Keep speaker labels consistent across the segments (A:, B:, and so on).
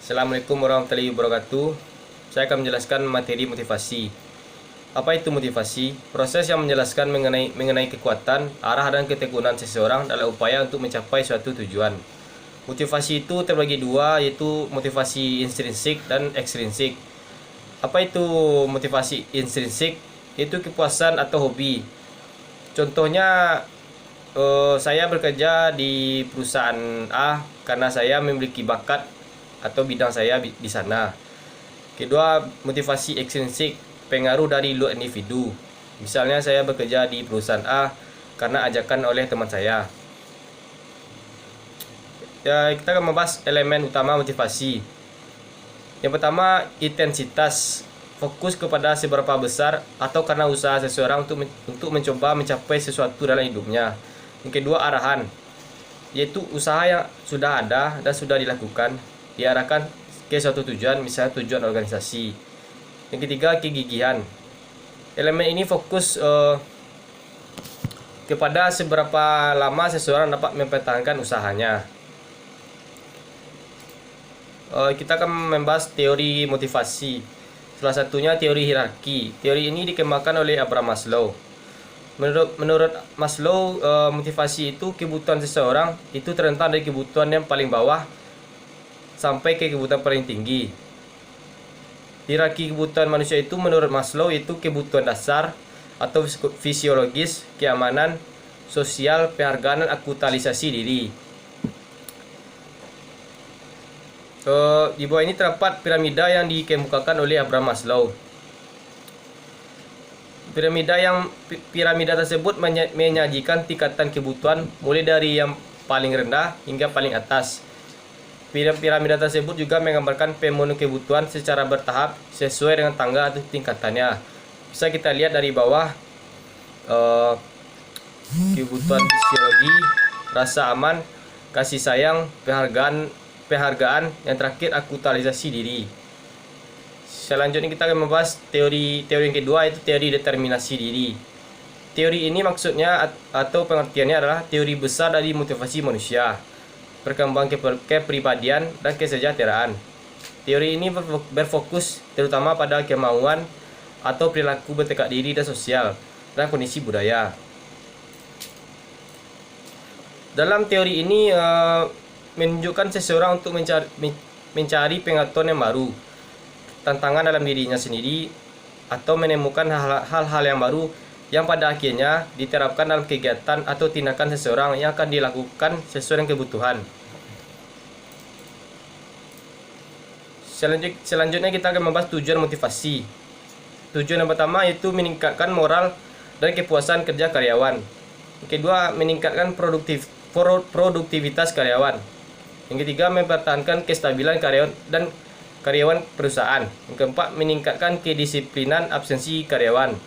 A: Assalamualaikum warahmatullahi wabarakatuh. Saya akan menjelaskan materi motivasi. Apa itu motivasi? Proses yang menjelaskan mengenai kekuatan, arah dan ketekunan seseorang dalam upaya untuk mencapai suatu tujuan. Motivasi itu terbagi dua, yaitu motivasi intrinsik dan ekstrinsik. Apa itu motivasi intrinsik? Itu kepuasan atau hobi. Contohnya, saya bekerja di perusahaan A karena saya memiliki bakat atau bidang saya di sana. Kedua, motivasi ekstrinsik, pengaruh dari luar individu. Misalnya saya bekerja di perusahaan A karena ajakan oleh teman saya. Ya, kita akan membahas elemen utama motivasi. Yang pertama, intensitas, fokus kepada seberapa besar atau karena usaha seseorang untuk mencoba mencapai sesuatu dalam hidupnya. Yang kedua, arahan, yaitu usaha yang sudah ada dan sudah dilakukan diarahkan ke suatu tujuan, misalnya tujuan organisasi. Yang ketiga, kegigihan. Elemen ini fokus kepada seberapa lama seseorang dapat mempertahankan usahanya. Kita akan membahas teori motivasi. Salah satunya teori hierarki. Teori ini dikembangkan oleh Abraham Maslow. Menurut Maslow, motivasi itu kebutuhan seseorang itu terentang dari kebutuhan yang paling bawah sampai ke kebutuhan paling tinggi. Hierarki kebutuhan manusia itu menurut Maslow itu kebutuhan dasar atau fisiologis, keamanan, sosial, penghargaan, dan aktualisasi diri. Di bawah ini terdapat piramida yang dikemukakan oleh Abraham Maslow. Piramida tersebut menyajikan tingkatan kebutuhan mulai dari yang paling rendah hingga paling atas. Piramida tersebut juga menggambarkan pemenuhan kebutuhan secara bertahap sesuai dengan tangga atau tingkatannya. Bisa kita lihat dari bawah, kebutuhan fisiologi, rasa aman, kasih sayang, penghargaan, yang terakhir aktualisasi diri. Selanjutnya kita akan membahas teori yang kedua, yaitu teori determinasi diri. Teori ini maksudnya atau pengertiannya adalah teori besar dari motivasi manusia, perkembangan kepribadian dan kesejahteraan. Teori ini berfokus terutama pada kemauan atau perilaku bertekad diri dan sosial dan kondisi budaya. Dalam teori ini menunjukkan seseorang untuk mencari pengetahuan yang baru, tantangan dalam dirinya sendiri, atau menemukan hal-hal yang baru yang pada akhirnya diterapkan dalam kegiatan atau tindakan seseorang yang akan dilakukan sesuai dengan kebutuhan. Selanjutnya kita akan membahas tujuan motivasi. Tujuan yang pertama yaitu meningkatkan moral dan kepuasan kerja karyawan. Yang kedua, meningkatkan produktivitas karyawan. Yang ketiga, mempertahankan kestabilan karyawan perusahaan. Yang keempat, meningkatkan kedisiplinan absensi karyawan.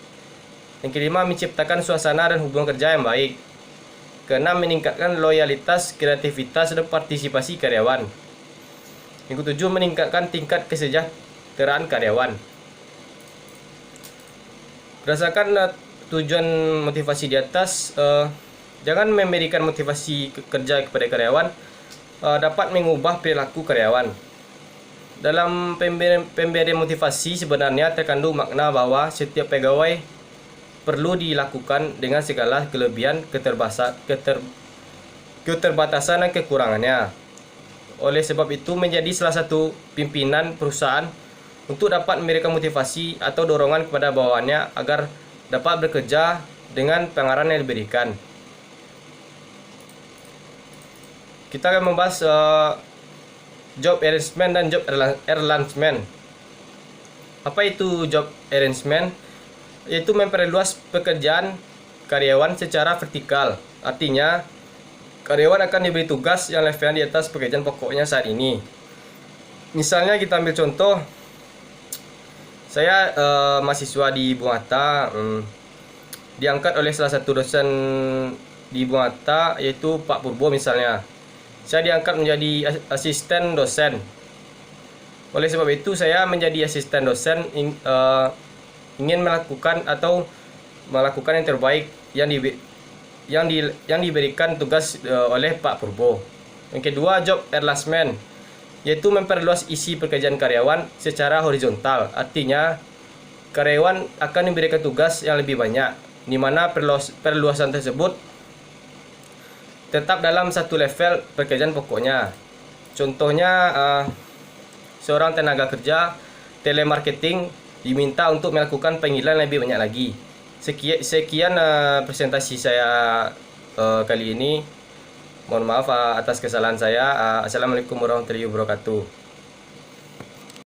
A: Yang kelima, menciptakan suasana dan hubungan kerja yang baik. Keenam, meningkatkan loyalitas, kreativitas, dan partisipasi karyawan. Yang ketujuh, meningkatkan tingkat kesejahteraan karyawan. Berdasarkan tujuan motivasi di atas, jangan memberikan motivasi kerja kepada karyawan dapat mengubah perilaku karyawan. Dalam pemberian motivasi sebenarnya terkandung makna bahwa setiap pegawai perlu dilakukan dengan segala kelebihan, keterbatasan dan kekurangannya. Oleh sebab itu menjadi salah satu pimpinan perusahaan untuk dapat memberikan motivasi atau dorongan kepada bawahannya agar dapat bekerja dengan pengarahan yang diberikan. Kita akan membahas job arrangement dan job alignment. Apa itu job arrangement? Yaitu memperluas pekerjaan karyawan secara vertikal. Artinya, karyawan akan diberi tugas yang levelnya di atas pekerjaan pokoknya saat ini. Misalnya kita ambil contoh, saya mahasiswa di Bungata, diangkat oleh salah satu dosen di Bungata, yaitu Pak Purbo misalnya. Saya diangkat menjadi asisten dosen. Oleh sebab itu saya menjadi asisten dosen ingin melakukan yang terbaik yang diberikan tugas oleh Pak Purbo. Yang kedua, job alignment. yaitu memperluas isi pekerjaan karyawan secara horizontal. Artinya, karyawan akan diberikan tugas yang lebih banyak, di mana perluasan tersebut tetap dalam satu level pekerjaan pokoknya. Contohnya, seorang tenaga kerja telemarketing diminta untuk melakukan panggilan lebih banyak lagi. Sekian presentasi saya kali ini. Mohon maaf atas kesalahan saya. Assalamualaikum warahmatullahi wabarakatuh.